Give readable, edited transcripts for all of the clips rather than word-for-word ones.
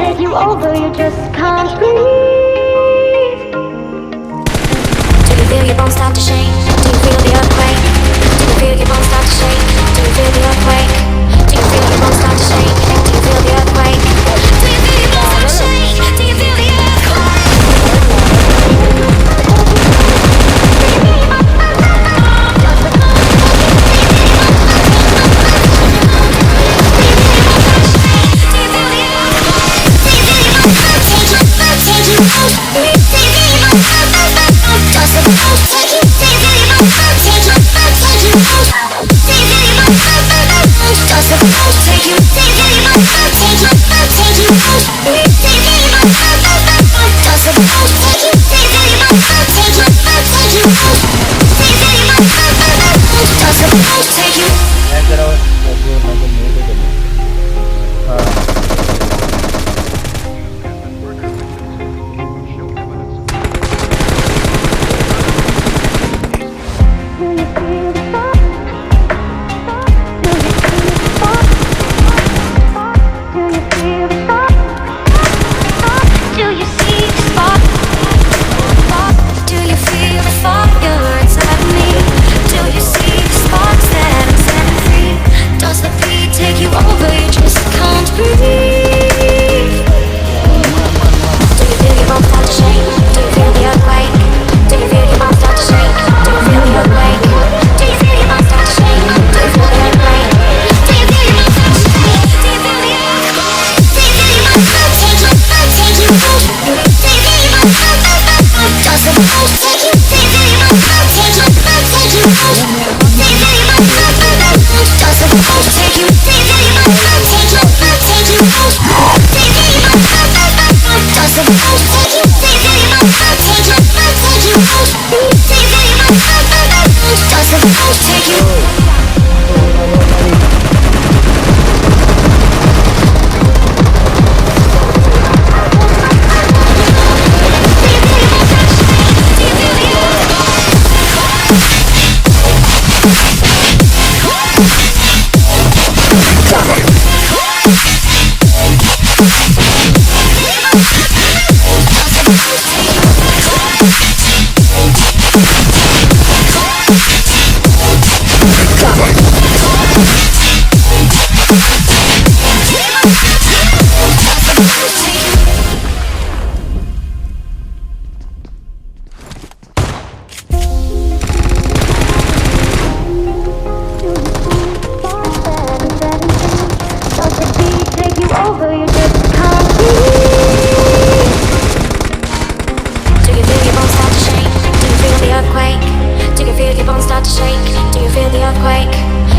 take you over, you just can't breathe. Do you feel your bones start to shake? Do you feel the earthquake? Do you feel your bones start to shake? Do you feel the earthquake? Do you feel your bones start to shake? Do you feel the earthquake?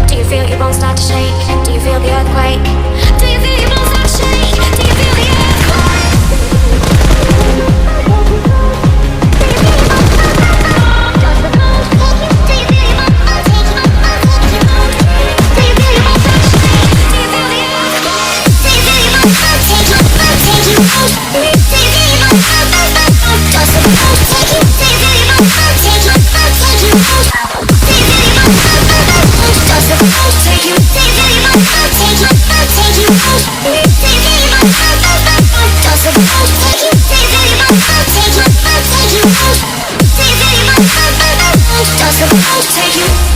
Do you feel your bones start to shake? Do you feel the earthquake? Take you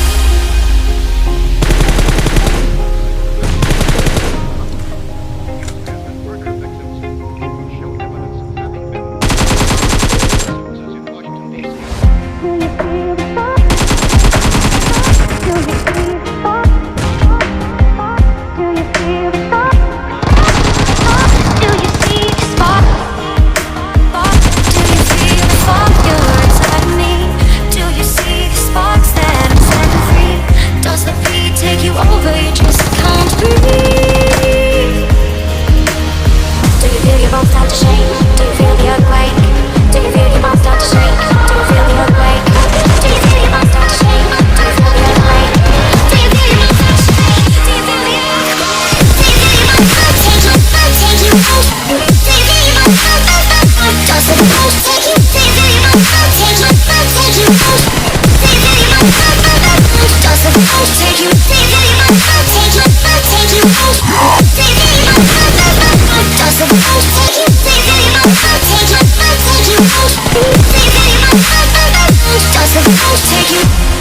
take you